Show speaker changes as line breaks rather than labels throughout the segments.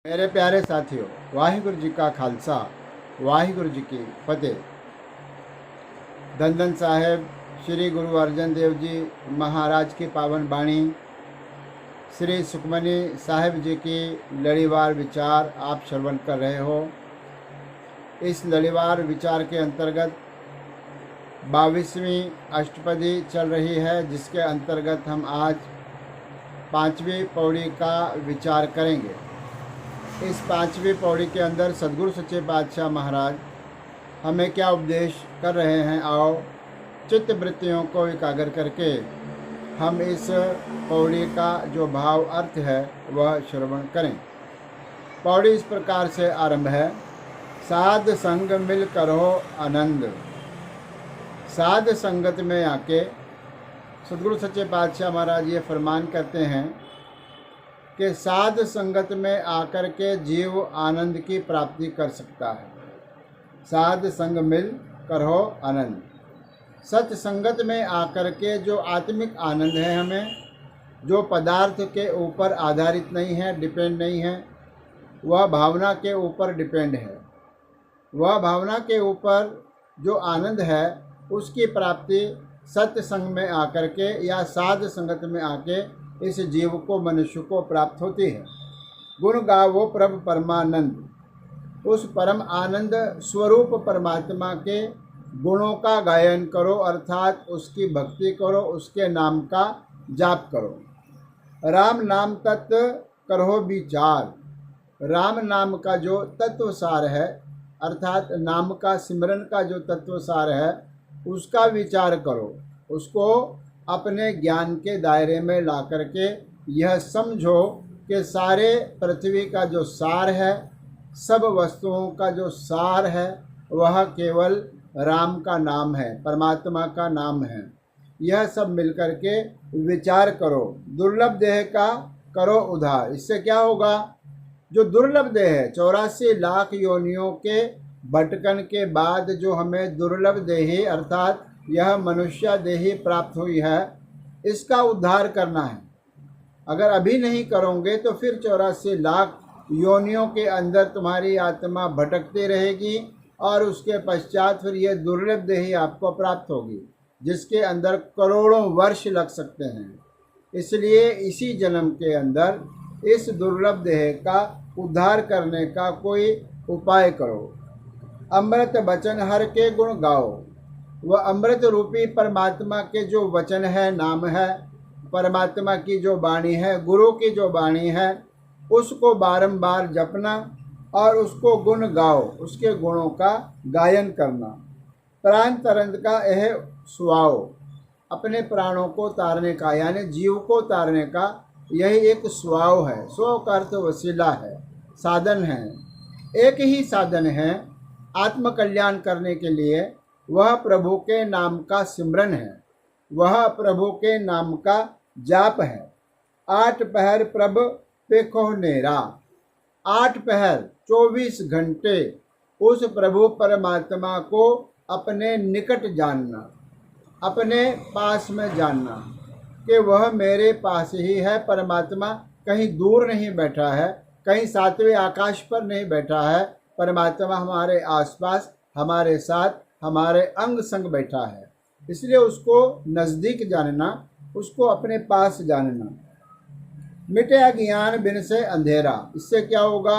मेरे प्यारे साथियों, वाहिगुरु जी का खालसा, वाहिगुरु जी की फतेह। धन धन साहेब श्री गुरु अर्जन देव जी महाराज की पावन बाणी श्री सुखमनी साहिब जी की लड़ीवार विचार आप श्रवण कर रहे हो। इस लड़ीवार विचार के अंतर्गत 22वीं अष्टपदी चल रही है, जिसके अंतर्गत हम आज 5वीं पौड़ी का विचार करेंगे। इस 5वीं पौड़ी के अंदर सदगुरु सच्चे पातशाह महाराज हमें क्या उपदेश कर रहे हैं, आओ चित्त वृत्तियों को एकाग्र करके हम इस पौड़ी का जो भाव अर्थ है वह श्रवण करें। पौड़ी इस प्रकार से आरंभ है। साध संग मिल करो आनंद। साध संगत में आके सदगुरु सच्चे पातशाह महाराज ये फरमान करते हैं कि साध संगत में आकर के जीव आनंद की प्राप्ति कर सकता है। साध संग मिल करो आनंद। सत्संगत में आकर के जो आत्मिक आनंद है, हमें जो पदार्थ के ऊपर आधारित नहीं है, डिपेंड नहीं है, वह भावना के ऊपर डिपेंड है। वह भावना के ऊपर जो आनंद है उसकी प्राप्ति सत्संग में आकर के या साध संगत में आके इस जीव को, मनुष्य को प्राप्त होती है। गुण गावो प्रभु परमानंद। उस परम आनंद स्वरूप परमात्मा के गुणों का गायन करो, अर्थात उसकी भक्ति करो, उसके नाम का जाप करो। राम नाम तत्व करो विचार। राम नाम का जो तत्व सार है, अर्थात नाम का सिमरन का जो तत्व सार है, उसका विचार करो। उसको अपने ज्ञान के दायरे में ला करके यह समझो कि सारे पृथ्वी का जो सार है, सब वस्तुओं का जो सार है, वह केवल राम का नाम है, परमात्मा का नाम है। यह सब मिलकर के विचार करो। दुर्लभ देह का करो उद्धार। इससे क्या होगा? जो दुर्लभ देह है, 84 लाख योनियों के भटकन के बाद जो हमें दुर्लभ देही अर्थात यह मनुष्य देही प्राप्त हुई है, इसका उद्धार करना है। अगर अभी नहीं करोगे तो फिर 84 लाख योनियों के अंदर तुम्हारी आत्मा भटकती रहेगी और उसके पश्चात फिर यह दुर्लभ देही आपको प्राप्त होगी, जिसके अंदर करोड़ों वर्ष लग सकते हैं। इसलिए इसी जन्म के अंदर इस दुर्लभ देह का उद्धार करने का कोई उपाय करो। अमृत वचन हर के गुण गाओ। वह अमृत रूपी परमात्मा के जो वचन है, नाम है, परमात्मा की जो वाणी है, गुरु की जो वाणी है, उसको बारंबार जपना और उसको गुण गाओ, उसके गुणों का गायन करना। प्राण तरंत का यह सुहाओ। अपने प्राणों को तारने का, यानी जीव को तारने का यही एक सुहाव है। स्व का अर्थ वसीला है, साधन है। एक ही साधन है आत्म कल्याण करने के लिए, वह प्रभु के नाम का सिमरन है, वह प्रभु के नाम का जाप है। 8 पहर प्रभ पेखो नेरा। 8 पहर 24 घंटे उस प्रभु परमात्मा को अपने निकट जानना, अपने पास में जानना कि वह मेरे पास ही है। परमात्मा कहीं दूर नहीं बैठा है, कहीं 7वें आकाश पर नहीं बैठा है। परमात्मा हमारे आसपास, हमारे साथ, हमारे अंग संग बैठा है। इसलिए उसको नज़दीक जानना, उसको अपने पास जानना। मिटे अज्ञान बिन से अंधेरा। इससे क्या होगा?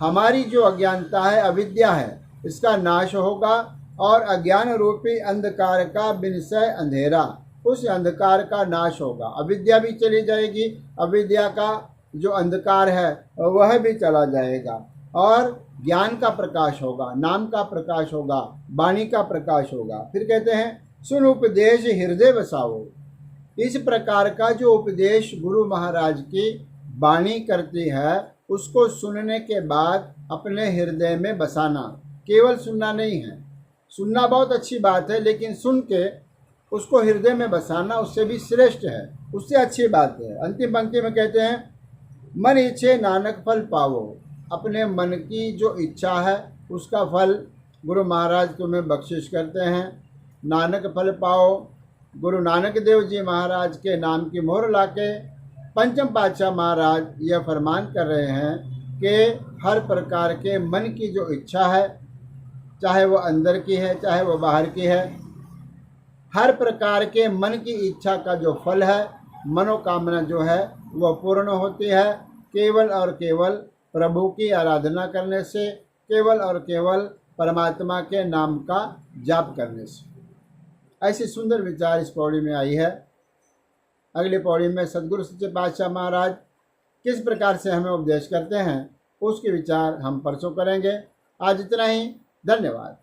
हमारी जो अज्ञानता है, अविद्या है, इसका नाश होगा और अज्ञान रूपी अंधकार का बिन से अंधेरा, उस अंधकार का नाश होगा। अविद्या भी चली जाएगी, अविद्या का जो अंधकार है वह भी चला जाएगा और ज्ञान का प्रकाश होगा, नाम का प्रकाश होगा, वाणी का प्रकाश होगा। फिर कहते हैं सुन उपदेश हृदय बसाओ। इस प्रकार का जो उपदेश गुरु महाराज की वाणी करती है, उसको सुनने के बाद अपने हृदय में बसाना। केवल सुनना नहीं है, सुनना बहुत अच्छी बात है, लेकिन सुन के उसको हृदय में बसाना उससे भी श्रेष्ठ है, उससे अच्छी बात है। अंतिम पंक्ति में कहते हैं मन इच्छे नानक फल पावो। अपने मन की जो इच्छा है उसका फल गुरु महाराज तुम्हें बख्शिश करते हैं। नानक फल पाओ। गुरु नानक देव जी महाराज के नाम की मोहर लाके पंचम पातशाह महाराज यह फरमान कर रहे हैं कि हर प्रकार के मन की जो इच्छा है, चाहे वो अंदर की है चाहे वो बाहर की है, हर प्रकार के मन की इच्छा का जो फल है, मनोकामना जो है वह पूर्ण होती है केवल और केवल प्रभु की आराधना करने से, केवल और केवल परमात्मा के नाम का जाप करने से। ऐसी सुंदर विचार इस पौड़ी में आई है। अगली पौड़ी में सदगुरु सच्चे पातशाह महाराज किस प्रकार से हमें उपदेश करते हैं उसके विचार हम परसों करेंगे। आज इतना ही। धन्यवाद।